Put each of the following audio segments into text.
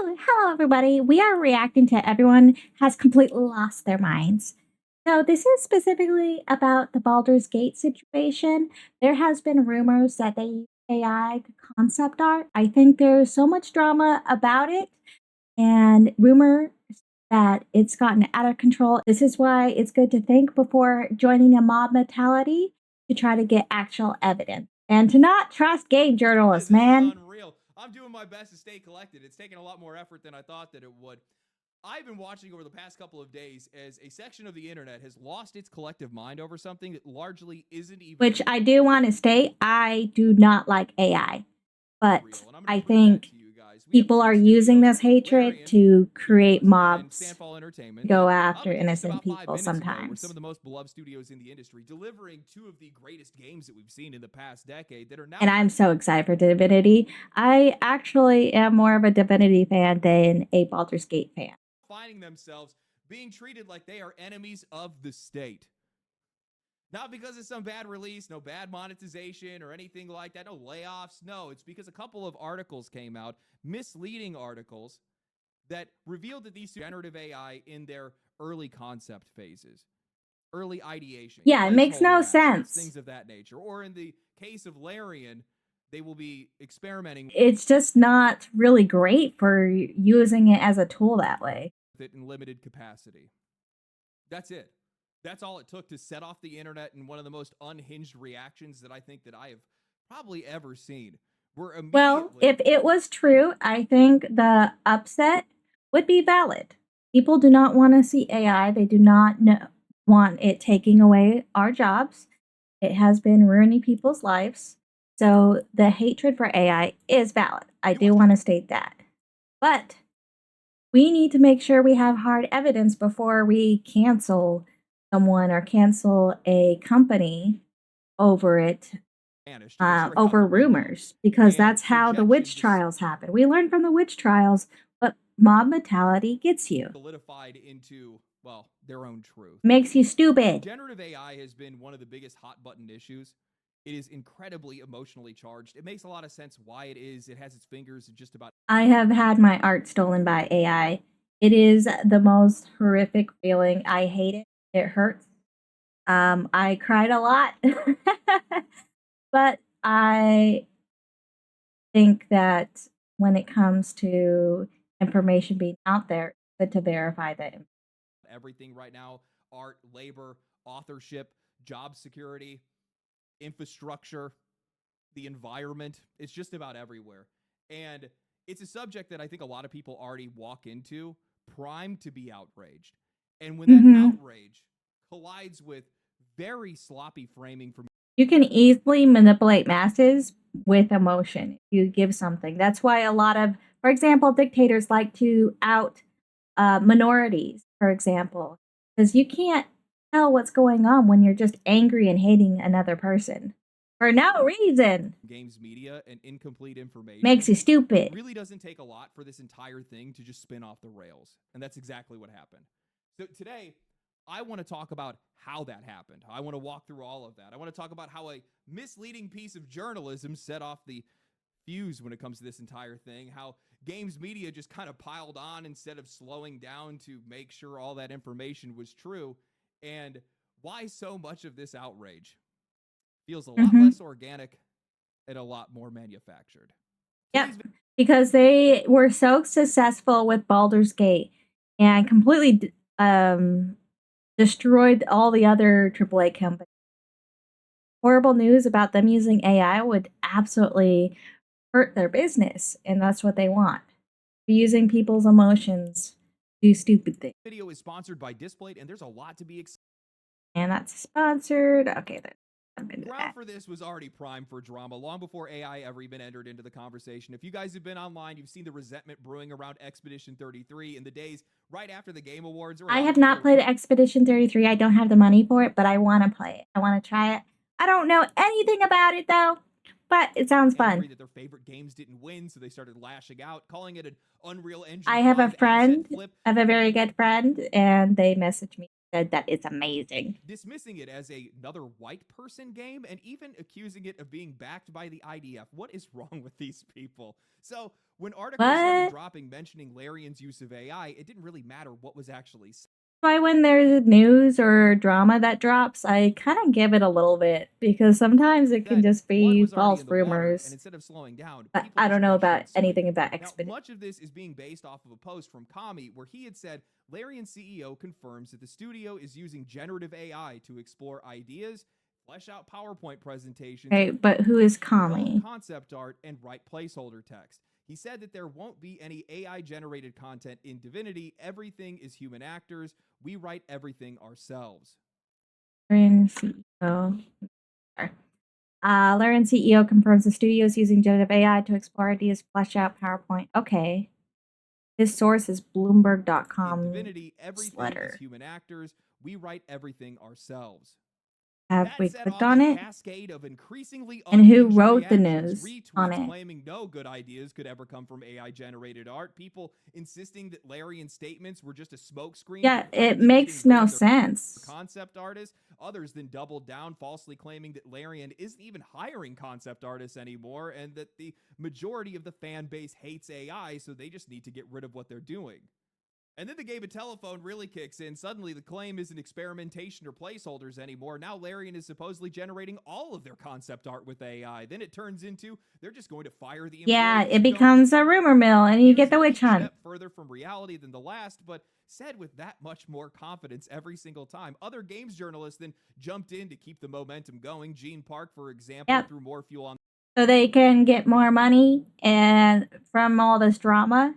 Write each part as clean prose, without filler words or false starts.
So, hello everybody. We are reacting to everyone has completely lost their minds. So, this is specifically about the Baldur's Gate situation. There has been rumors that they use AI concept art. I think there's so much drama about it and rumor that it's gotten out of control. This is why it's good to think before joining a mob mentality to try to get actual evidence and to not trust game journalists, man. Unreal. I'm doing my best to stay collected. It's taken a lot more effort than I thought that it would. I've been watching over the past couple of days as a section of the internet has lost its collective mind over something that largely isn't even. Which I do want to state, I do not like AI, but I think people are using this hatred to create mobs, go after innocent people sometimes. Some of the most beloved studios in the industry, delivering two of the greatest games that we've seen in the past decade that are now. And I'm so excited for Divinity. I actually am more of a Divinity fan than a Baldur's Gate fan. Finding themselves being treated like they are enemies of the state. Not because of some bad release, no bad monetization or anything like that, no layoffs. No, it's because a couple of articles came out, misleading articles, that revealed that these generative AI in their early concept phases, early ideation. Yeah, it makes no sense. Things of that nature. Or in the case of Larian, they will be experimenting. It's just not really great for using it as a tool that way. In limited capacity. That's it. That's all it took to set off the internet in one of the most unhinged reactions that I think that I have probably ever seen. Well, if it was true, I think the upset would be valid. People do not want to see AI. They do not want it taking away our jobs. It has been ruining people's lives. So the hatred for AI is valid. I do want to state that. But we need to make sure we have hard evidence before we cancel someone or cancel a company over it, over rumors, because that's how the witch trials happen. We learned from the witch trials what mob mentality gets you. Solidified into, well, their own truth. Makes you stupid. Generative AI has been one of the biggest hot button issues. It is incredibly emotionally charged. It makes a lot of sense why it is. It has its fingers just about. I have had my art stolen by AI. It is the most horrific feeling. I hate it. It hurts. I cried a lot. But I think that when it comes to information being out there, it's good to verify that. Everything right now, art, labor, authorship, job security, infrastructure, the environment, it's just about everywhere. And it's a subject that I think a lot of people already walk into primed to be outraged. And when that outrage collides with very sloppy framing from, you can easily manipulate masses with emotion if you give something. That's why a lot of, for example, dictators like to out minorities, for example, because you can't tell what's going on when you're just angry and hating another person for no reason. Games media and incomplete information makes you stupid. It really doesn't take a lot for this entire thing to just spin off the rails. And that's exactly what happened. So today, I want to talk about how that happened. I want to walk through all of that. I want to talk about how a misleading piece of journalism set off the fuse when it comes to this entire thing, how games media just kind of piled on instead of slowing down to make sure all that information was true, and why so much of this outrage feels a lot less organic and a lot more manufactured. Yep, because they were so successful with Baldur's Gate and completely destroyed all the other AAA companies. Horrible news about them using AI would absolutely hurt their business, and that's what they want. Using people's emotions to do stupid things. This video is sponsored by Displayed, and there's a lot to be excited. And that's sponsored. Okay, then. The ground for this was already primed for drama long before AI ever even entered into the conversation. If you guys have been online, you've seen the resentment brewing around Expedition 33 in the days right after the Game Awards. I have not played Expedition 33. I don't have the money for it, but I want to play it. I want to try it. I don't know anything about it, though, but it sounds fun. That their favorite games didn't win, so they started lashing out, calling it an Unreal Engine. I have a friend, I have a very good friend, and they messaged me said that it's amazing. dismissing it as another white person game and even accusing it of being backed by the IDF. What is wrong with these people? So, when articles started What? dropping mentioning Larian's use of AI, it didn't really matter what was actually said. Why when there's news or drama that drops, I kind of give it a little bit because sometimes it can just Blood be was already false in the water, and rumors. instead of slowing down, But people I just don't know rushed about into it. anything about Now, expedition. much of this is being based off of a post from Kami where he had said Larian CEO confirms that the studio is using generative AI to explore ideas, flesh out PowerPoint presentations, Okay, but who is develop Kami? concept art, and write placeholder text. He said that there won't be any AI generated content in Divinity. Everything is human actors. We write everything ourselves. Larian CEO. Larian CEO confirms the studio is using generative AI to explore ideas, flesh out PowerPoint. Okay. His source is In Bloomberg.com Divinity, everything is letter. human actors. We write everything ourselves. Have That we set clicked off on a it? cascade of increasingly And who unhinged wrote the reactions, news on retweets it? claiming no good ideas could ever come from AI generated art, people insisting that Larian's statements were just a smokescreen Yeah, for it effectively getting makes rid no of their sense. concept artists. Others then doubled down, falsely claiming that Larian isn't even hiring concept artists anymore and that the majority of the fan base hates AI, so they just need to get rid of what they're doing. And then the game of telephone really kicks in. Suddenly, the claim isn't experimentation or placeholders anymore. Now, Larian is supposedly generating all of their concept art with AI. Then it turns into they're just going to fire the Yeah, employees it who don't becomes a rumor mill and you get the witch each hunt. step further from reality than the last, but said with that much more confidence every single time. Other games journalists then jumped in to keep the momentum going. Gene Park, for example, Yep. threw more fuel on. So they can get more money and from all this drama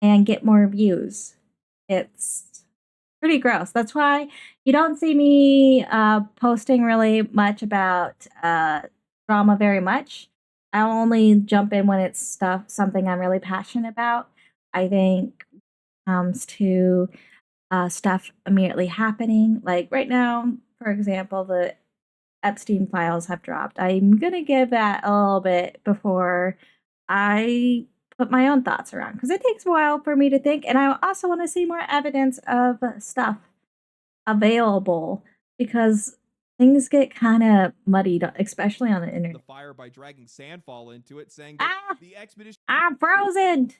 and get more views. It's pretty gross. That's why you don't see me posting really much about drama very much. I only jump in when it's something I'm really passionate about. I think comes to stuff immediately happening. Like right now, for example, the Epstein files have dropped. I'm gonna give that a little bit before I put my own thoughts around because it takes a while for me to think, and I also want to see more evidence of stuff available because things get kind of muddied, especially on the The internet. fire by dragging Sandfall into it, saying that Ah, the expedition I'm frozen.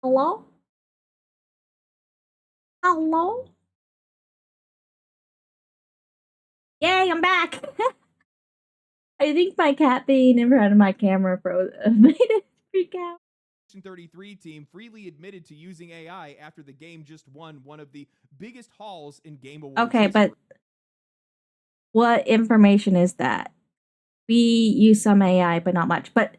Hello? Hello? Yay, I'm back. I think my cat being in front of my camera made it freak out. 33 team freely admitted to using AI after the game just won one of the biggest hauls in Game Awards Okay, history. but what information is that? We use some AI, but not much. But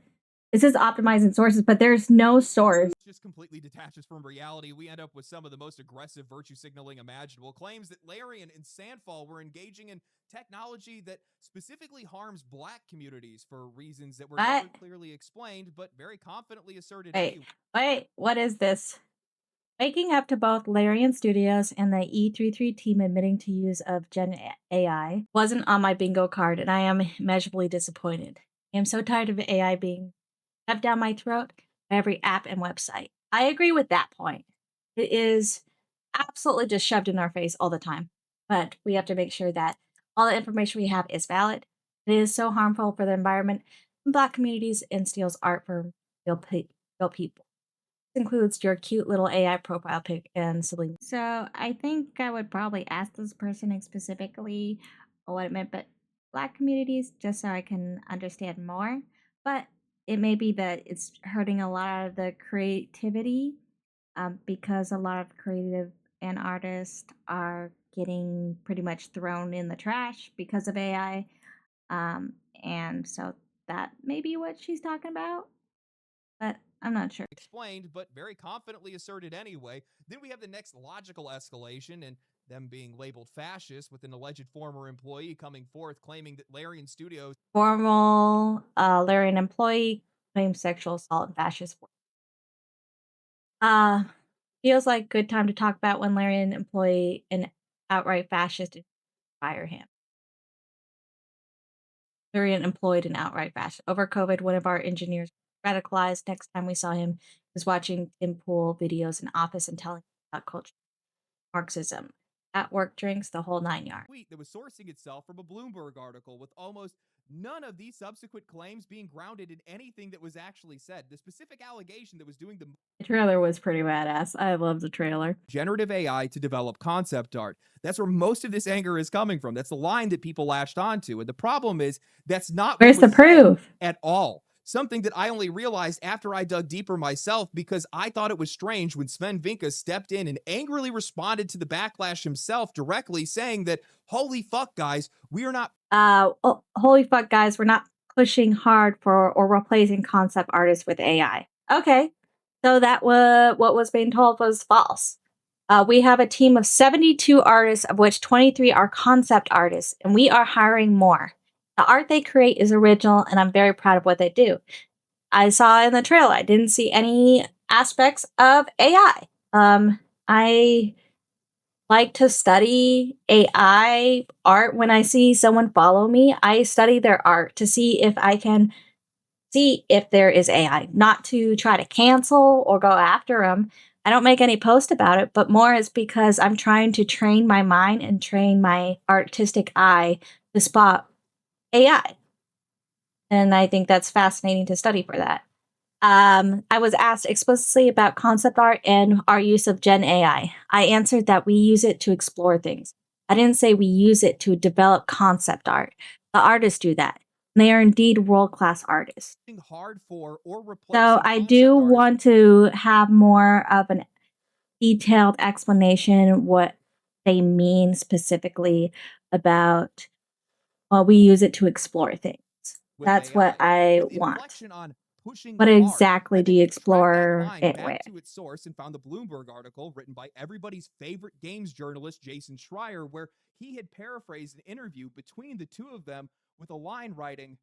it says optimizing sources, but there's no source. Just completely detaches from reality. We end up with some of the most aggressive virtue signaling imaginable. Claims that Larian and Sandfall were engaging in technology that specifically harms black communities for reasons that were never clearly explained, but very confidently asserted anyway. Wait, what is this? Waking up to both Larian Studios and the E33 team admitting to use of Gen AI wasn't on my bingo card, and I am measurably disappointed. I am so tired of AI being shoved down my throat by every app and website. I agree with that point. It is absolutely just shoved in our face all the time. But we have to make sure that all the information we have is valid. It is so harmful for the environment, Black communities, and steals art from real people. This includes your cute little AI profile pic and Selena. So I think I would probably ask this person specifically what it meant, but Black communities, just so I can understand more. But it may be that it's hurting a lot of the creativity because a lot of creative and artists are getting pretty much thrown in the trash because of AI. And so that may be what she's talking about, but I'm not sure. Explained, but very confidently asserted anyway. Then we have the next logical escalation and them being labeled fascist with an alleged former employee coming forth claiming that Larian Studios Formal Larian employee claims sexual assault and fascist. Uh, feels like good time to talk about when Larian employee an outright fascist and fire him. Larian employed an outright fascist. Over COVID, one of our engineers radicalized. Next time we saw him, he was watching Tim Pool videos in office and telling about culture. Marxism. At work drinks, the whole 9 yards. Tweet that was sourcing itself from a Bloomberg article, with almost none of these subsequent claims being grounded in anything that was actually said. The specific allegation that was doing the The trailer was pretty badass. I love the trailer. generative AI to develop concept art. That's where most of this anger is coming from. That's the line that people latched onto. And the problem is that's not Where's what the was said proof? at all. Something that I only realized after I dug deeper myself, because I thought it was strange when Sven Vinka stepped in and angrily responded to the backlash himself directly, saying that, holy fuck, guys, we are not Holy fuck, guys, we're not pushing hard for or replacing concept artists with AI. Okay, so that was what was being told was false. We have a team of 72 artists, of which 23 are concept artists, and we are hiring more. The art they create is original, and I'm very proud of what they do. I saw in the trailer, I didn't see any aspects of AI. I like to study AI art. When I see someone follow me, I study their art to see if I can see if there is AI, not to try to cancel or go after them. I don't make any post about it, but more is because I'm trying to train my mind and train my artistic eye to spot AI. And I think that's fascinating to study for that. I was asked explicitly about concept art and our use of Gen AI. I answered that we use it to explore things. I didn't say we use it to develop concept art. The artists do that. They are indeed world class artists. hard for or So replacing I concept do artists. want to have more of an detailed explanation what they mean specifically about, well, we use it to explore things. With That's AI, what I with want. inflection on pushing What hard. exactly And do then you he tracked that explore line it back with? to its source and found the Bloomberg article written by everybody's favorite games journalist, Jason Schreier, where he had paraphrased an interview between the two of them with a line writing,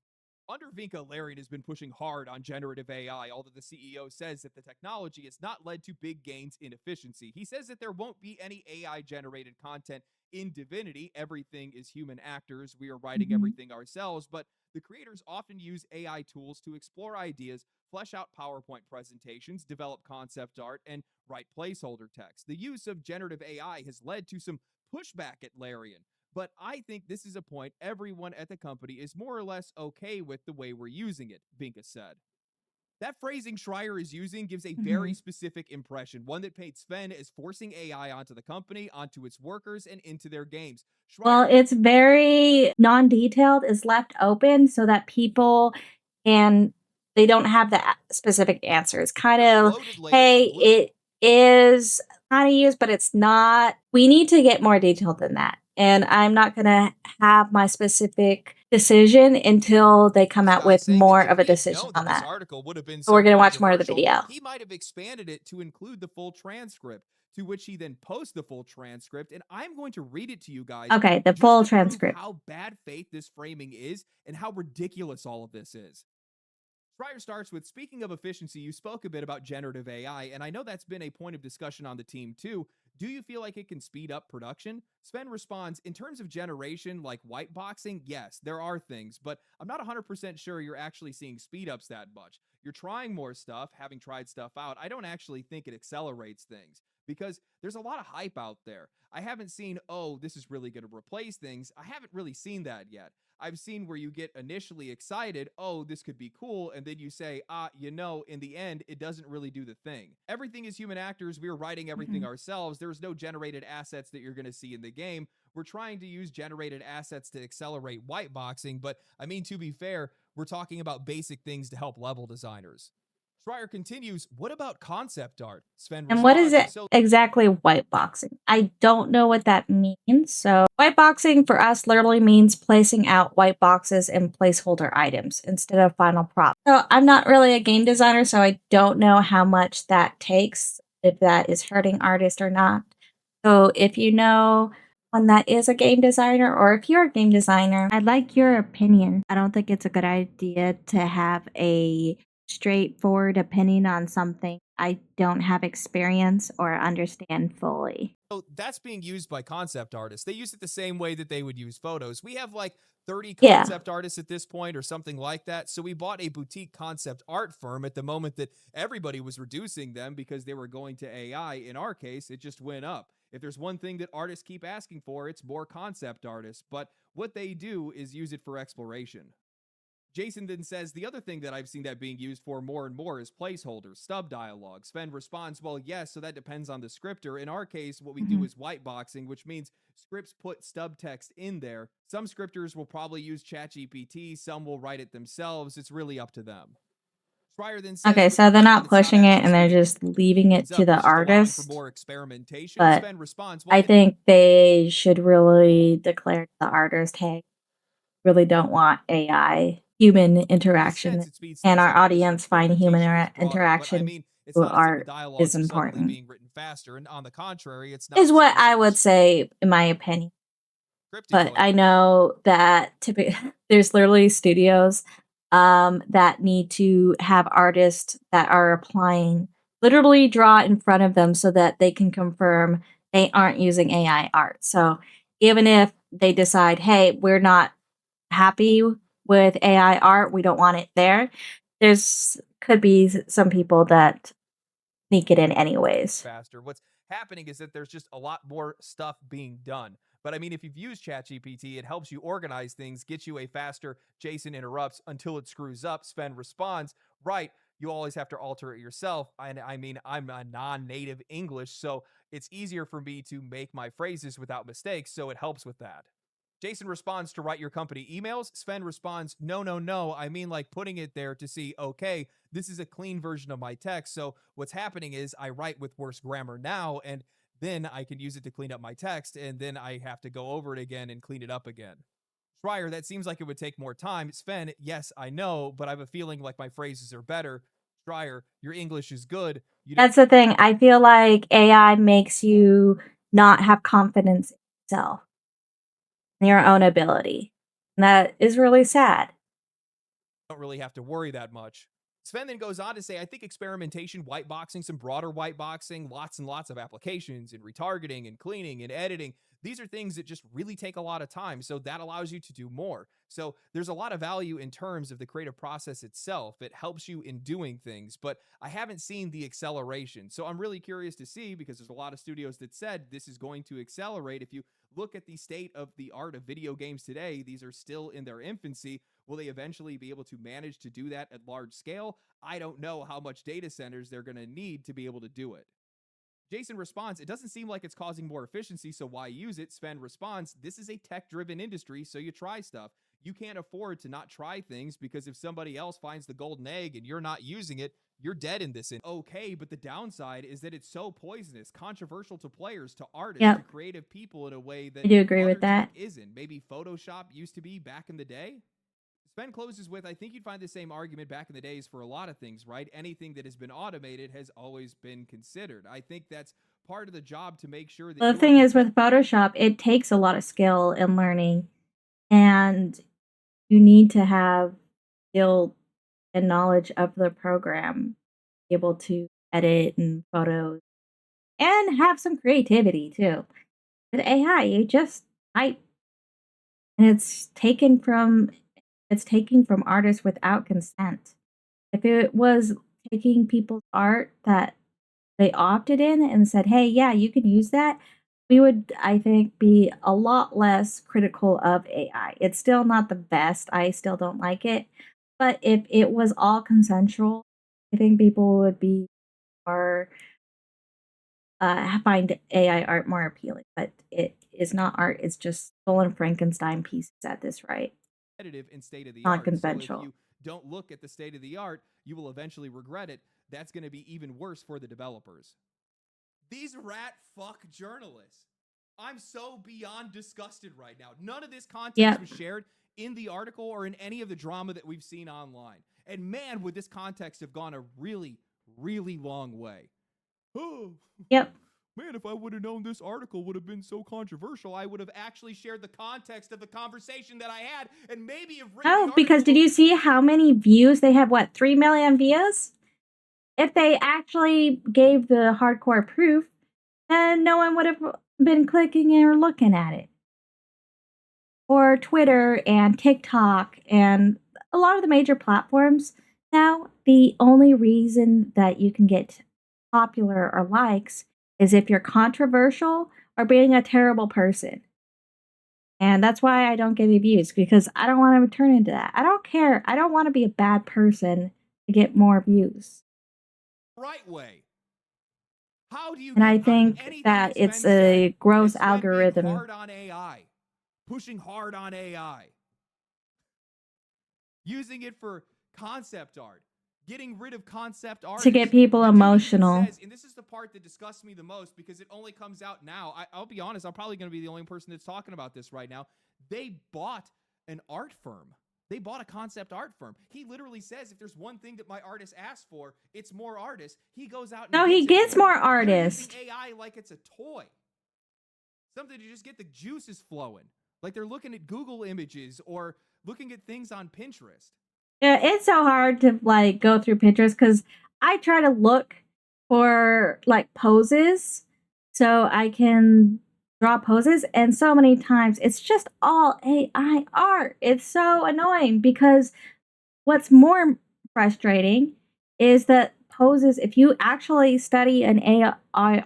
under Vinka, Larian has been pushing hard on generative AI, although the CEO says that the technology has not led to big gains in efficiency. He says that there won't be any AI-generated content in Divinity. Everything is human actors. We are writing everything ourselves, but the creators often use AI tools to explore ideas, flesh out PowerPoint presentations, develop concept art, and write placeholder text. The use of generative AI has led to some pushback at Larian, but I think this is a point everyone at the company is more or less okay with the way we're using it, Vinka said. That phrasing Schreier is using gives a very specific impression, one that paints Sven as forcing AI onto the company, onto its workers, and into their games. Well, it's very non-detailed, it's left open so that people can they don't have the specific answers. Kind of, hey, it is kind of used, but it's not. We need to get more detailed than that. And I'm not going to have my specific decision until they come out with more of a decision on that. Article would have been So we're going to watch more of the video. He might have expanded it to include the full transcript, to which he then posts the full transcript, and I'm going to read it to you guys. Okay, the full transcript. How bad faith this framing is and how ridiculous all of this is. Schreier starts with, speaking of efficiency, you spoke a bit about generative AI, and I know that's been a point of discussion on the team too. Do you feel like it can speed up production? Sven responds, in terms of generation, like white boxing, yes, there are things, but I'm not 100% sure you're actually seeing speed ups that much. You're trying more stuff, having tried stuff out. I don't actually think it accelerates things because there's a lot of hype out there. I haven't seen, oh, this is really going to replace things. I haven't really seen that yet. I've seen where you get initially excited, oh, this could be cool, and then you say, in the end, it doesn't really do the thing. Everything is human actors. We're writing everything ourselves. There's no generated assets that you're going to see in the game. We're trying to use generated assets to accelerate white boxing, but I mean, to be fair, we're talking about basic things to help level designers. Schreier continues, what about concept art? Sven responds, and what is it exactly white boxing? I don't know what that means. So white boxing for us literally means placing out white boxes and placeholder items instead of final prop. So I'm not really a game designer, so I don't know how much that takes, if that is hurting artists or not. So if you know one that is a game designer, or if you're a game designer, I'd like your opinion. I don't think it's a good idea to have a straightforward opinion on something I don't have experience or understand fully. So that's being used by concept artists. They use it the same way that they would use photos. We have like 30 concept artists at this point or something like that. So we bought a boutique concept art firm at the moment that everybody was reducing them because they were going to AI. In our case, it just went up. If there's one thing that artists keep asking for, it's more concept artists. But what they do is use it for exploration. Jason then says the other thing that I've seen that being used for more and more is placeholders, stub dialogue. Sven responds, well, yes, so that depends on the scripter. In our case, what we do Mhm. is whiteboxing, which means scripts put stub text in there. Some scripters will probably use ChatGPT, some will write it themselves. It's really up to them. Schreier then says, Okay, with so they're regret that not it's not pushing it and actually they're speeding just leaving it things to up, the it's just allowing for artist. more experimentation. But Sven responds, well, I think they should really declare to the artist, hey, really don't want AI, human in a interaction, sense, it speeds and things our up because audience find human interpretation is broader. But I interaction mean, it's through not as if the art is dialogues are suddenly important, being written faster. And on the contrary, it's not is in some what I would instances say, in my opinion. scripted But going. I know that there's literally studios that need to have artists that are applying literally draw in front of them so that they can confirm they aren't using AI art. So even if they decide, hey, we're not happy with AI art, we don't want it there, there's could be some people that sneak it in anyways. Faster. What's happening is that there's just a lot more stuff being done. But I mean, if you've used ChatGPT, it helps you organize things, get you a faster Jason interrupts until it screws up. Sven responds, right. You always have to alter it yourself. I mean, I'm a non native English, so it's easier for me to make my phrases without mistakes. So it helps with that. Jason responds to write your company emails. Sven responds, no, no, no. I mean, like putting it there to see, okay, this is a clean version of my text. So what's happening is I write with worse grammar now, and then I can use it to clean up my text, and then I have to go over it again and clean it up again. Schreier, that seems like it would take more time. Sven, yes, I know, but I have a feeling like my phrases are better. Schreier, your English is good. You don't That's the thing. I feel like AI makes you not have confidence in yourself, in your own ability. And that is really sad. really have to worry that much. Sven then goes on to say, I think experimentation, whiteboxing, some broader whiteboxing, lots and lots of applications and retargeting and cleaning and editing. These are things that just really take a lot of time. So that allows you to do more. So there's a lot of value in terms of the creative process itself. It helps you in doing things, but I haven't seen the acceleration. So I'm really curious to see, because there's a lot of studios that said this is going to accelerate. If you look at the state of the art of video games today, these are still in their infancy. Will they eventually be able to manage to do that at large scale? I don't know how much data centers they're going to need to be able to do it. Jason responds, it doesn't seem like it's causing more efficiency, so why use it? Sven responds, this is a tech-driven industry, so you try stuff. You can't afford to not try things, because if somebody else finds the golden egg and you're not using it, you're dead in this. Okay, but the downside is that it's so poisonous, controversial to players, to artists, to Yep, creative people in a way that I do agree with other tech that. isn't. Maybe Photoshop used to be back in the day. Sven closes with, I think you'd find the same argument back in the days for a lot of things, right? Anything that has been automated has always been considered. I think that's part of the job, to make sure that The you are thing is prepared. with Photoshop, it takes a lot of skill and learning, and you need to have skill and knowledge of the program, be able to edit and photos, and have some creativity too. With AI, you just type, and it's taken from artists without consent. If it was taking people's art that they opted in and said, "Hey, yeah, you can use that," we would, I think, be a lot less critical of AI. It's still not the best. I still don't like it. But if it was all consensual, I think people would be more find AI art more appealing. But it is not art. It's just stolen Frankenstein pieces at this rate, Competitive in state of the not art. So if consensual. you don't look at the state of the art, you will eventually regret it. That's going to be even worse for the developers. These rat fuck journalists. I'm so beyond disgusted right now. None of this context Yep. was shared in the article or in any of the drama that we've seen online. And man, would this context have gone a really, really long way. Oh, Yep. man, if I would have known this article would have been so controversial, I would have actually shared the context of the conversation that I had, and maybe have written the Oh, because did article. you see how many views they have? What, 3 million views? If they actually gave the hardcore proof, then no one would have been clicking or looking at it. Or Twitter and TikTok and a lot of the major platforms. Now, the only reason that you can get popular or likes is if you're controversial or being a terrible person. And that's why I don't get any views, because I don't want to turn into that. I don't care. I don't want to be a bad person to get more views. Right way. How do you And get I think anything that that's it's been a said? gross It's Sven being algorithm hard on AI, pushing hard on AI, using it for concept art, getting rid of concept artists. to get people The dude even emotional. says, and this is the part that disgusts me the most because it only comes out now. I'll be honest, I'm probably going to be the only person that's talking about this right now. They bought an art firm. They bought a concept art firm. He literally says, if there's one thing that my artist asks for, it's more artists. He goes out and No, he gets it for more them. They're artists. using AI like it's a toy. Something to just get the juices flowing. Like they're looking at Google images or looking at things on Pinterest. Yeah, it's so hard to like go through pictures because I try to look for like poses so I can draw poses, and so many times it's just all AI art. It's so annoying because what's more frustrating is that poses, if you actually study an AI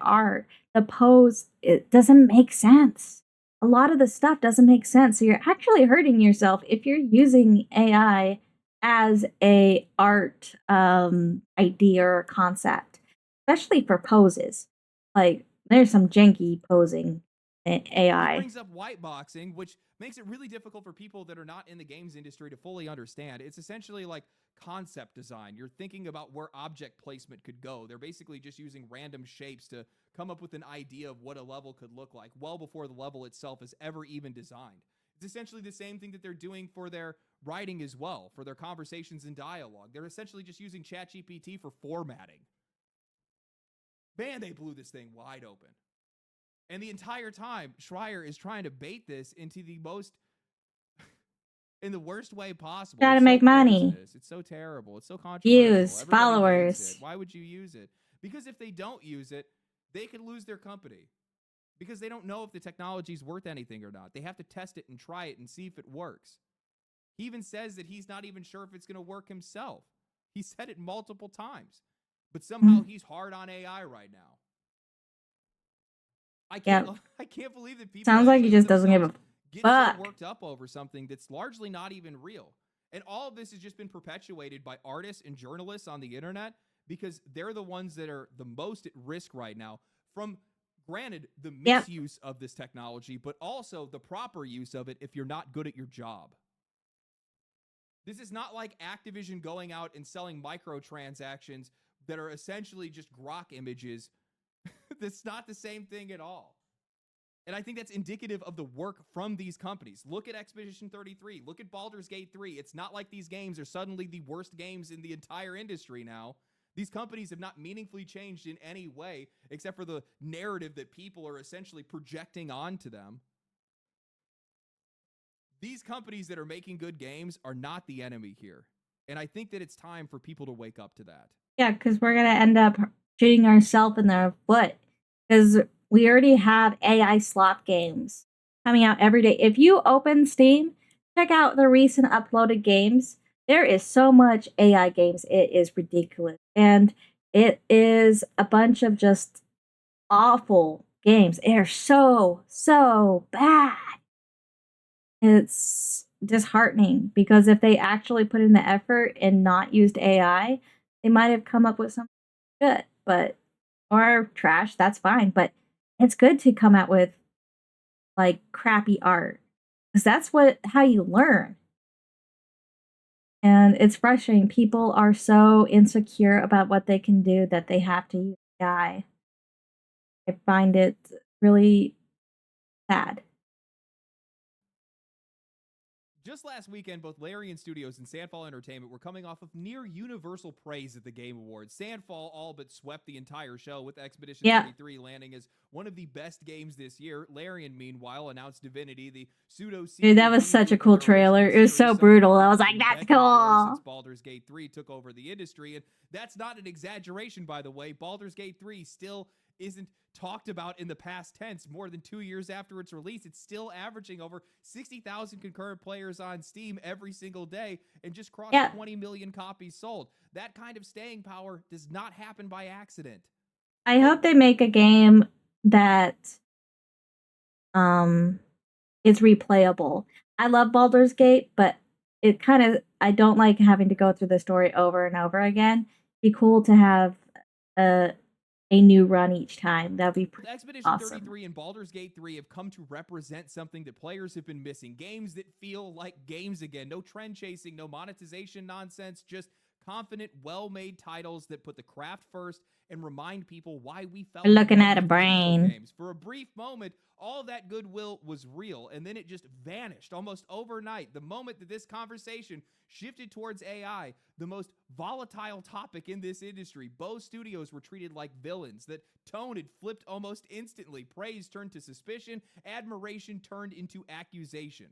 art, the pose, it doesn't make sense. A lot of the stuff doesn't make sense. So you're actually hurting yourself if you're using AI as a art idea or concept, especially for poses. Like there's some janky posing in He AI. brings up white boxing, which makes it really difficult for people that are not in the games industry to fully understand. It's essentially like concept design. You're thinking about where object placement could go. They're basically just using random shapes to come up with an idea of what a level could look like well before the level itself is ever even designed. It's essentially the same thing that they're doing for their writing as well, for their conversations and dialogue. They're essentially just using ChatGPT for formatting. Man, they blew this thing wide open. And the entire time, Schreier is trying to bait this into the most, in the worst way possible. Try to It's make so money, poisonous. It's so terrible. It's so controversial. views, Everybody hates followers. it. Why would you use it? Because if they don't use it, they could lose their company. Because they don't know if the technology is worth anything or not. They have to test it and try it and see if it works. He even says that he's not even sure if it's going to work himself. He said it multiple times. But somehow he's hard on AI right now. I can't believe that people sounds like he just doesn't give a get fuck. so worked up over something that's largely not even real. And all of this has just been perpetuated by artists and journalists on the internet because they're the ones that are the most at risk right now from, granted, the misuse of this technology, but also the proper use of it if you're not good at your job. This is not like Activision going out and selling microtransactions that are essentially just grok images. That's not the same thing at all. And I think that's indicative of the work from these companies. Look at Expedition 33. Look at Baldur's Gate 3. It's not like these games are suddenly the worst games in the entire industry now. These companies have not meaningfully changed in any way except for the narrative that people are essentially projecting onto them. These companies that are making good games are not the enemy here. And I think that it's time for people to wake up to that. Yeah, because we're going to end up shooting ourselves in the foot because we already have AI slot games coming out every day. If you open Steam, check out the recent uploaded games. There is so much AI games. It is ridiculous. And it is a bunch of just awful games. They're so bad. It's disheartening because if they actually put in the effort and not used AI, they might have come up with something good, but or trash, that's fine. But it's good to come out with like crappy art because that's how you learn. And it's frustrating. People are so insecure about what they can do that they have to use AI. I find it really sad. Just last weekend, both Larian Studios and Sandfall Entertainment were coming off of near universal praise at the Game Awards. Sandfall all but swept the entire show, with Expedition 33 landing as one of the best games this year. Larian, meanwhile, announced Divinity, the pseudo-sequel. Dude, that was such a cool trailer. It was so brutal. I was like, that's cool. Since Baldur's Gate 3 took over the industry, and that's not an exaggeration, by the way. Baldur's Gate 3 still isn't talked about in the past tense. More than 2 years after its release, it's still averaging over 60,000 concurrent players on Steam every single day and just crossed 20 million copies sold. That kind of staying power does not happen by accident. I hope they make a game that is replayable. I love Baldur's Gate, but it kind of I don't like having to go through the story over and over again. It'd be cool to have a a new run each time. That'd be pretty Expedition awesome. 33 and Baldur's Gate 3 have come to represent something that players have been missing. Games that feel like games again. No trend chasing, no monetization nonsense, just confident, well-made titles that put the craft first and remind people why we fell You're looking in love at a with video brain. games. For a brief moment, all that goodwill was real, and then it just vanished almost overnight. The moment that this conversation shifted towards AI, the most volatile topic in this industry, both studios were treated like villains. That tone had flipped almost instantly. Praise turned to suspicion, admiration turned into accusation.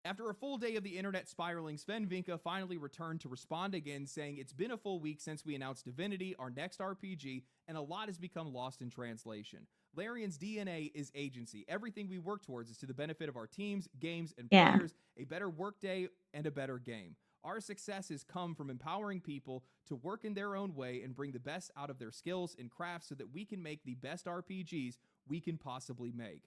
After a full day of the internet spiraling, Sven Vinka finally returned to respond again, saying it's been a full week since we announced Divinity, our next RPG, and a lot has become lost in translation. Larian's DNA is agency. Everything we work towards is to the benefit of our teams, games, and players, a better workday and a better game. Our success has come from empowering people to work in their own way and bring the best out of their skills and crafts so that we can make the best RPGs we can possibly make.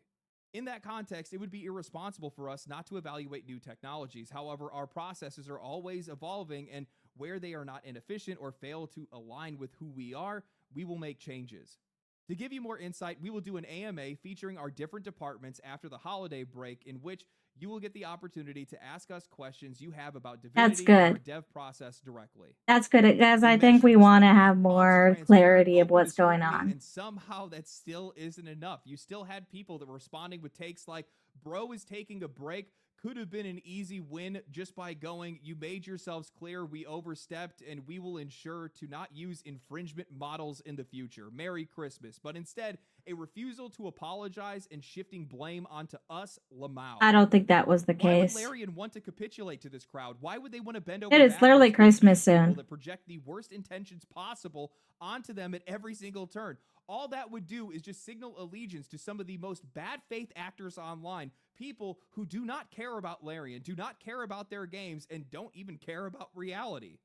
In that context, it would be irresponsible for us not to evaluate new technologies. However, our processes are always evolving, and where they are not inefficient or fail to align with who we are, we will make changes. To give you more insight, we will do an AMA featuring our different departments after the holiday break, in which you will get the opportunity to ask us questions you have about Divinity and our dev process directly. That's good, guys. I think we want to have more clarity of what's going on. And somehow that still isn't enough. You still had people that were responding with takes like, bro is taking a break, could have been an easy win just by going, you made yourselves clear, we overstepped, and we will ensure to not use infringement models in the future. Merry Christmas. But instead, a refusal to apologize and shifting blame onto us, Lamau. I don't think that was the case. Why would Larian want to capitulate to this crowd? Why would they want to bend over It is literally Christmas soon. That project the worst intentions possible onto them at every single turn? All that would do is just signal allegiance to some of the most bad faith actors online, people who do not care about Larian, do not care about their games, and don't even care about reality.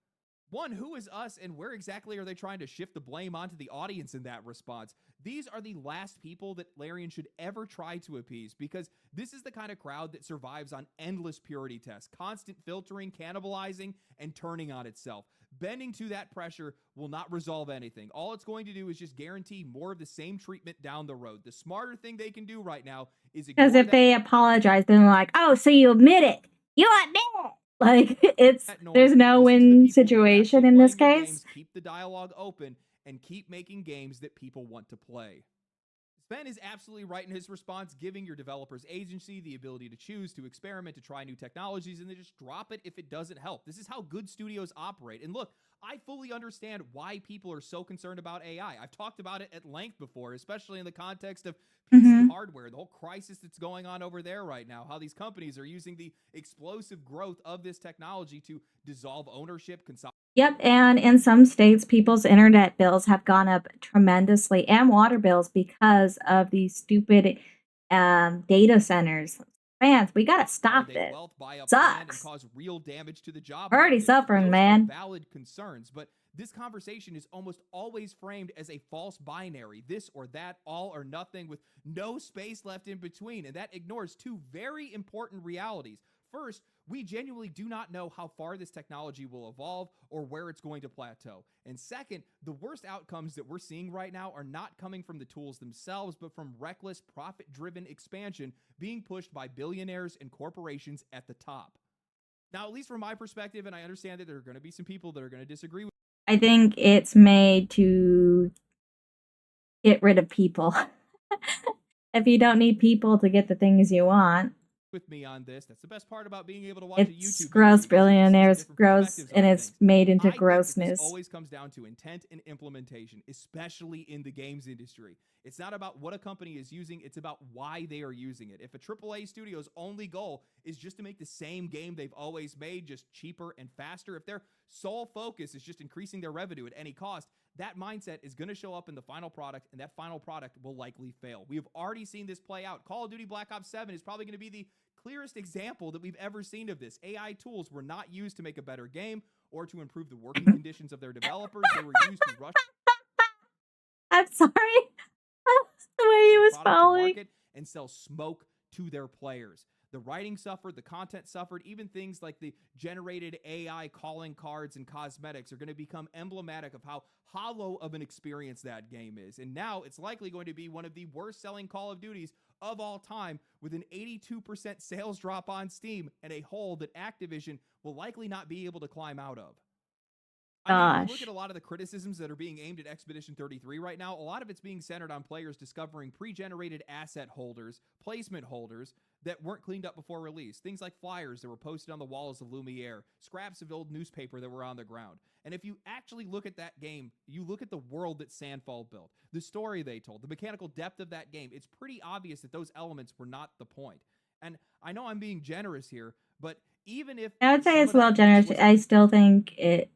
One, who is us, and where exactly are they trying to shift the blame onto the audience in that response? These are the last people that Larian should ever try to appease, because this is the kind of crowd that survives on endless purity tests, constant filtering, cannibalizing, and turning on itself. Bending to that pressure will not resolve anything. All it's going to do is just guarantee more of the same treatment down the road. The smarter thing they can do right now is because if they apologize, then they're like, "Oh, so you admit it? You admit it?" Like there's no win situation in this case. Keep the dialogue open and keep making games that people want to play. Sven is absolutely right in his response, giving your developers agency, the ability to choose, to experiment, to try new technologies, and then just drop it if it doesn't help. This is how good studios operate. And look, I fully understand why people are so concerned about AI. I've talked about it at length before, especially in the context of PC hardware, the whole crisis that's going on over there right now, how these companies are using the explosive growth of this technology to dissolve ownership, consolidate. Yep, and in some states, people's internet bills have gone up tremendously, and water bills, because of these stupid data centers. Man, we gotta stop it. Sucks. And cause real damage to the job. We're already suffering, man. Valid concerns, but this conversation is almost always framed as a false binary, this or that, all or nothing, with no space left in between, and that ignores two very important realities. First, we genuinely do not know how far this technology will evolve or where it's going to plateau. And second, the worst outcomes that we're seeing right now are not coming from the tools themselves, but from reckless, profit-driven expansion being pushed by billionaires and corporations at the top. Now, at least from my perspective, and I understand that there are going to be some people that are going to disagree with me. I think it's made to get rid of people. If you don't need people to get the things you want. With me on this, that's the best part about being able to watch a YouTube video. Gross billionaires, gross, and it's made into grossness. This always comes down to intent and implementation, especially in the games industry. It's not about what a company is using, it's about why they are using it. If a AAA studio's only goal is just to make the same game they've always made, just cheaper and faster, if their sole focus is just increasing their revenue at any cost, that mindset is going to show up in the final product, and that final product will likely fail. We have already seen this play out. Call of Duty Black Ops 7 is probably going to be the clearest example that we've ever seen of this. AI tools were not used to make a better game or to improve the working conditions of their developers. They were used to rush. I'm sorry. The way he was falling. and sell smoke to their players. The writing suffered, the content suffered, even things like the generated AI calling cards and cosmetics are going to become emblematic of how hollow of an experience that game is. And now it's likely going to be one of the worst selling Call of Duties of all time, with an 82% sales drop on Steam and a hole that Activision will likely not be able to climb out of. I mean, if you look at Gosh. a lot of the criticisms that are being aimed at Expedition 33 right now, a lot of it's being centered on players discovering pre-generated asset holders, placement holders that weren't cleaned up before release. Things like flyers that were posted on the walls of Lumiere, scraps of old newspaper that were on the ground. And if you actually look at that game, you look at the world that Sandfall built, the story they told, the mechanical depth of that game, it's pretty obvious that those elements were not the point. And I know I'm being generous here, but even if I would say some it's of a little that use generous. was I still think it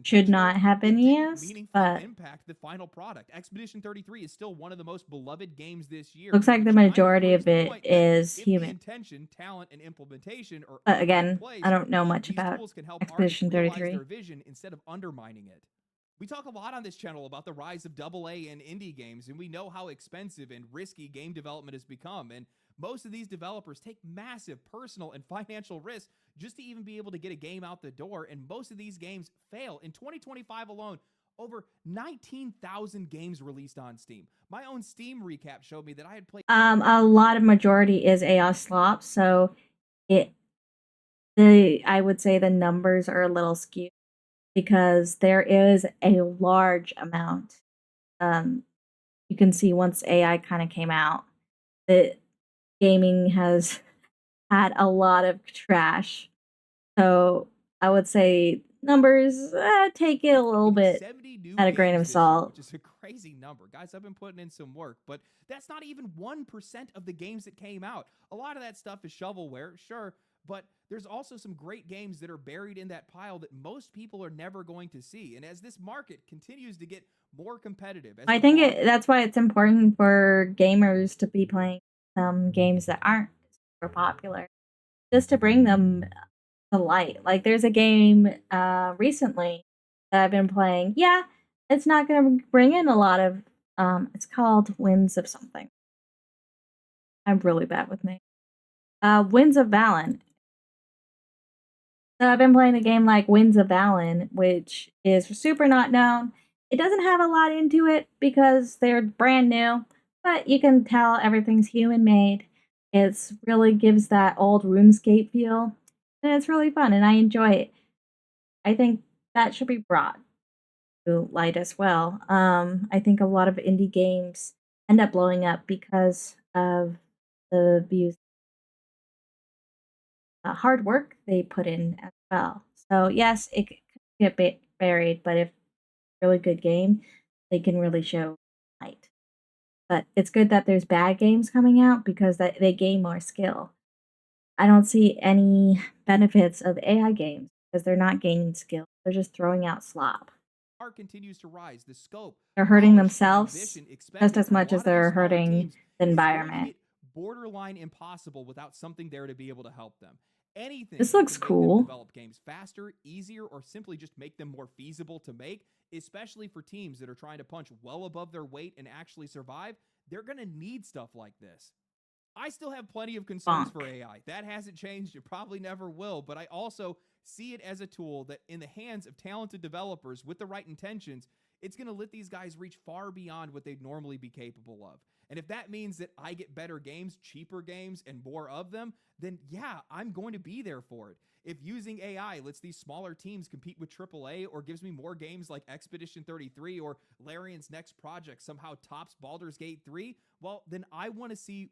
should intentional, not have been it didn't used, meaningfully but impact the final product. Expedition 33 is still one of the most beloved games this year, looks like the which kind of majority proves of the it point that is if the human. intention, talent, and implementation are in But the right again, I place, don't know well, much these about tools can help artists Expedition realize 33. their vision instead of undermining it. We talk a lot on this channel about the rise of AA and indie games, and we know how expensive and risky game development has become. And most of these developers take massive personal and financial risks just to even be able to get a game out the door, and most of these games fail. In 2025 alone, over 19,000 games released on Steam. My own Steam recap showed me that I had played A lot of majority is AI slop, so it I would say the numbers are a little skewed because there is a large amount. Um, you can see once AI kind of came out, that gaming has had a lot of trash. So I would say numbers, take it a little bit 70 new at a grain games of this year, salt. which is a crazy number. Guys, I've been putting in some work, but that's not even 1% of the games that came out. A lot of that stuff is shovelware, sure, but there's also some great games that are buried in that pile that most people are never going to see. And as this market continues to get more competitive, as I the think bar that's why it's important for gamers to be playing some games that aren't super popular, just to bring them to light. Like there's a game recently that I've been playing. Yeah, it's not going to bring in a lot of. It's called Winds of something. I'm really bad with names. Winds of Valen. So I've been playing a game like Winds of Valen, which is super not known. It doesn't have a lot into it because they're brand new, but you can tell everything's human made. It's really gives that old RuneScape feel, and it's really fun, and I enjoy it. I think that should be brought to light as well. I think a lot of indie games end up blowing up because of the views, hard work they put in as well. So yes, it could get buried, but if really good game, they can really show light. But it's good that there's bad games coming out because that they gain more skill. I don't see any benefits of AI games because they're not gaining skill. They're just throwing out slop. continues to rise, the scope, They're hurting polish, and themselves ambition just expected as from a much as lot of these they're smaller hurting teams the is going to environment. get borderline impossible without something there to be able to help them. Anything This that looks can make them cool. develop games faster, easier, or simply just make them more feasible to make, especially for teams that are trying to punch well above their weight and actually survive, they're going to need stuff like this. I still have plenty of concerns for Bonk. AI. That hasn't changed. It probably never will. But I also see it as a tool that, in the hands of talented developers with the right intentions, it's going to let these guys reach far beyond what they'd normally be capable of. And if that means that I get better games, cheaper games, and more of them, then yeah, I'm going to be there for it. If using AI lets these smaller teams compete with AAA or gives me more games like Expedition 33 or Larian's next project somehow tops Baldur's Gate 3, well, then I want to see.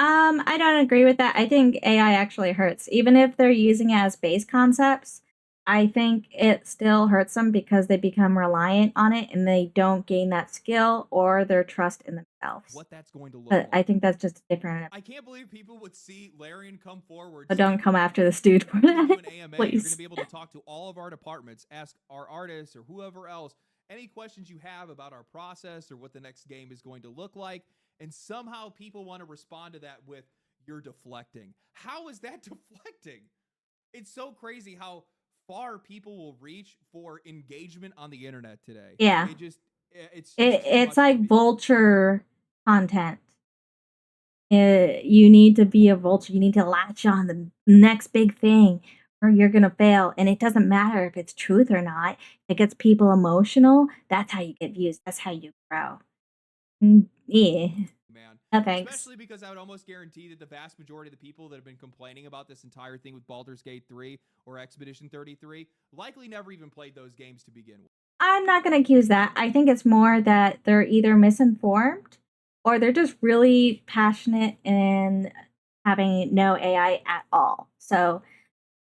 I don't agree with that. I think AI actually hurts. Even if they're using it as base concepts, I think it still hurts them because they become reliant on it and they don't gain that skill or their trust in themselves. What that's going to look But I like. think that's just different. I can't believe people would see Larian come forward. But Say, don't come after this dude for we're going to do that, an AMA. You're going to please. be able to talk to all of our departments, ask our artists or whoever else any questions you have about our process or what the next game is going to look like. And somehow people want to respond to that with, you're deflecting. How is that deflecting? It's so crazy how far people will reach for engagement on the internet today. Yeah. It's just too It's much for like me. vulture content. You need to be a vulture. You need to latch on the next big thing or you're going to fail. And it doesn't matter if it's truth or not. It gets people emotional. That's how you get views. That's how you grow. Yeah. Man. No thanks. Especially because I would almost guarantee that the vast majority of the people that have been complaining about this entire thing with Baldur's Gate 3 or Expedition 33 likely never even played those games to begin with. I'm not going to accuse that. I think it's more that they're either misinformed or they're just really passionate in having no AI at all. So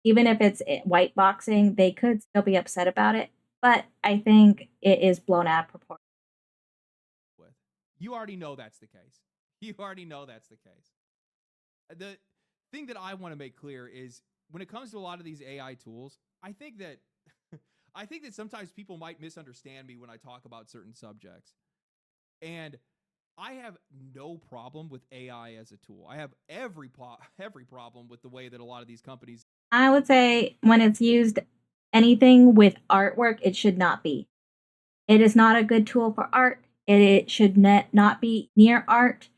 even if it's white boxing, they could still be upset about it. But I think it is blown out of proportion. You already know that's the case. You already know that's the case. The thing that I want to make clear is when it comes to a lot of these AI tools, I think that I think that sometimes people might misunderstand me when I talk about certain subjects. And I have no problem with AI as a tool. I have every problem with the way that a lot of these companies. I would say when it's used anything with artwork, it should not be. It is not a good tool for art. It should not be near art,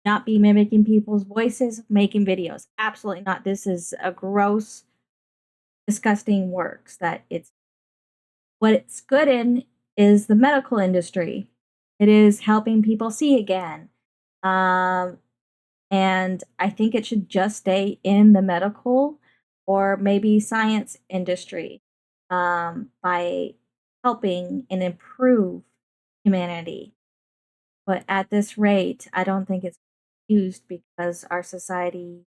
not be mimicking people's voices, making videos. Absolutely not. This is a gross, disgusting works that it's what it's good in is the medical industry. It is helping people see again. And I think it should just stay in the medical or maybe science industry by helping and improve humanity. But at this rate, I don't think it's used because our society,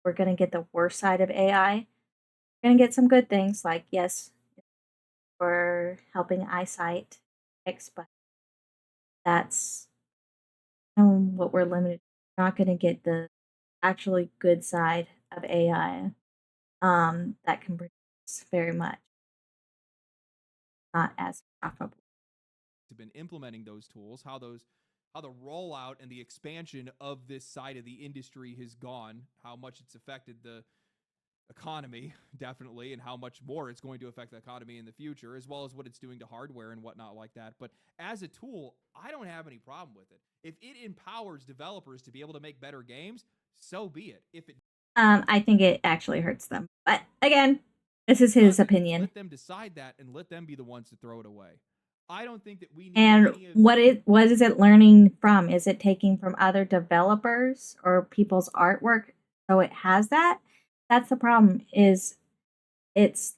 we're going to get the worst side of AI. We're going to get some good things like, yes, for helping eyesight fix, but that's what we're limited. We're not going to get the actually good side of AI that can produce very much, not as profitable. Have been implementing those tools, how the rollout and the expansion of this side of the industry has gone, how much it's affected the economy, definitely, and how much more it's going to affect the economy in the future, as well as what it's doing to hardware and whatnot like that. But as a tool, I don't have any problem with it. If it empowers developers to be able to make better games, so be it. If it I think it actually hurts them. But again, this is his opinion. let them decide that and let them be the ones to throw it away. I don't think that we need And any of what is it learning from? Is it taking from other developers or people's artwork so it has that? That's the problem is it's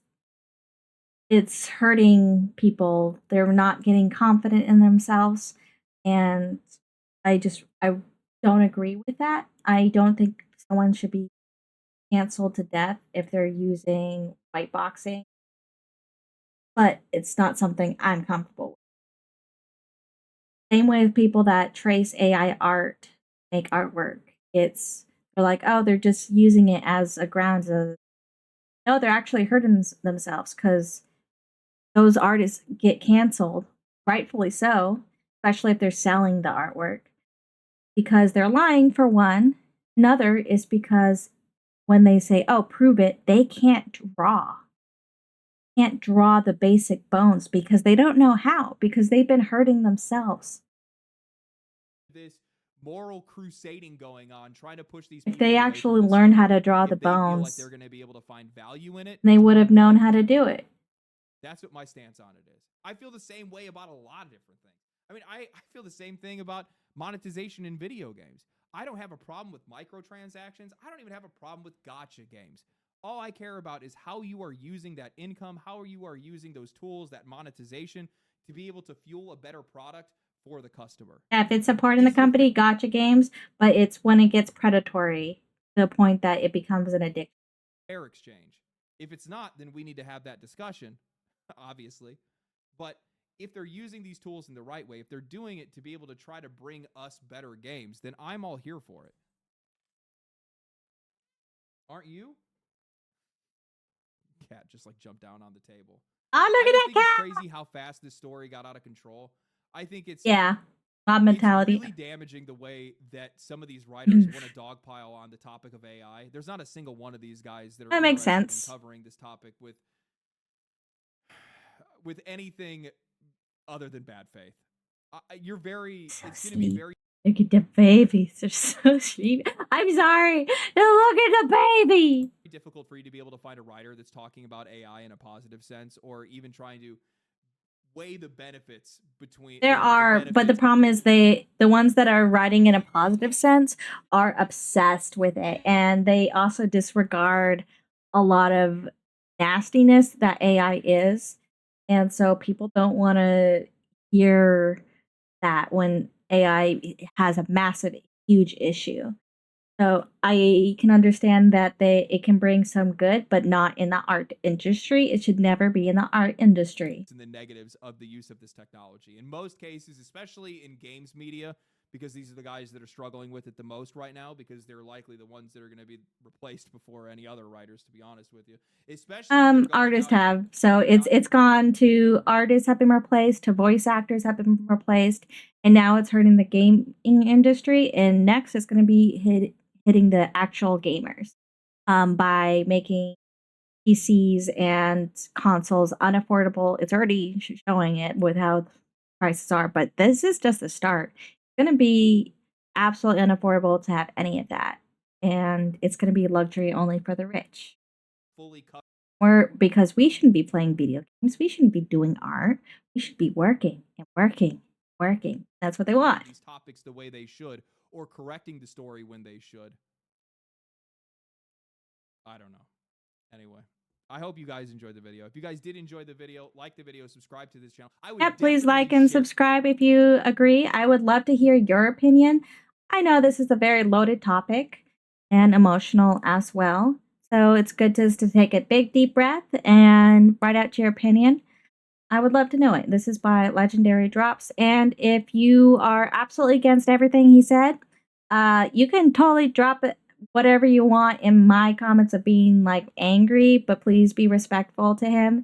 it's hurting people. They're not getting confident in themselves and I don't agree with that. I don't think someone should be canceled to death if they're using white boxing, but it's not something I'm comfortable with. Same way with people that trace AI art, make artwork. They're like, oh, they're just using it as a grounds of no, they're actually hurting themselves because those artists get canceled, rightfully so, especially if they're selling the artwork, because they're lying for one. Another is because when they say, oh, prove it, they can't draw. Can't draw the basic bones because they don't know how, because they've been hurting themselves. this moral crusading going on, trying to push these If people they away actually from this learned stuff, how to draw the if they feel like they're bones, going to be able to find value in it, they would have known how value to do it. That's what my stance on it is. I feel the same way about a lot of different things. I mean, I feel the same thing about monetization in video games. I don't have a problem with microtransactions. I don't even have a problem with gotcha games. All I care about is how you are using that income, how you are using those tools, that monetization to be able to fuel a better product for the customer. Yeah, if it's supporting the company, gotcha games, but it's when it gets predatory to the point that it becomes an addiction. Fair exchange. If it's not, then we need to have that discussion, obviously. But if they're using these tools in the right way, if they're doing it to be able to try to bring us better games, then I'm all here for it. Aren't you? Cat just like jumped down on the table. Oh, look at that cat! It's cat! crazy how fast this story got out of control. I think it's mob mentality. It's really damaging the way that some of these writers want to dogpile on the topic of AI. There's not a single one of these guys that are That makes interested sense. in covering this topic with anything other than bad faith. You're very. So It's going to be very Look at the babies. They're so sweet. I'm sorry. Look at the baby. Difficult for you to be able to find a writer that's talking about AI in a positive sense, or even trying to weigh the benefits between. There are, but the problem is the ones that are writing in a positive sense are obsessed with it, and they also disregard a lot of nastiness that AI is, and so people don't want to hear that when AI has a massive, huge issue. So I can understand that it can bring some good, but not in the art industry. It should never be in the art industry. And the negatives of the use of this technology. In most cases, especially in games media, because these are the guys that are struggling with it the most right now, because they're likely the ones that are going to be replaced before any other writers, to be honest with you. Especially artists have. So it's gone to artists have been replaced, to voice actors have been replaced, and now it's hurting the gaming industry. And next, it's going to be hitting the actual gamers by making PCs and consoles unaffordable. It's already showing it with how prices are, but this is just the start. It's going to be absolutely unaffordable to have any of that, and it's going to be luxury only for the rich. Fully covered. Or because we shouldn't be playing video games, we shouldn't be doing art. We should be working and working, working. That's what they want. These topics the way they should, or correcting the story when they should. I don't know. Anyway, I hope you guys enjoyed the video. If you guys did enjoy the video, like the video, subscribe to this channel. Please like and subscribe if you agree. I would love to hear your opinion. I know this is a very loaded topic and emotional as well. So it's good to take a big, deep breath and write out your opinion. I would love to know it. This is by Legendary Drops. And if you are absolutely against everything he said, you can totally drop it, whatever you want in my comments of being like angry, but please be respectful to him.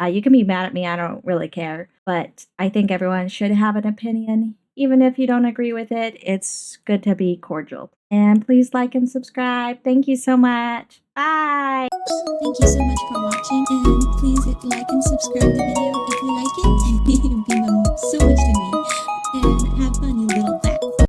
You can be mad at me. I don't really care. But I think everyone should have an opinion. Even if you don't agree with it, it's good to be cordial. And please like and subscribe. Thank you so much. Bye. Thank you so much for watching, and please like and subscribe the video if you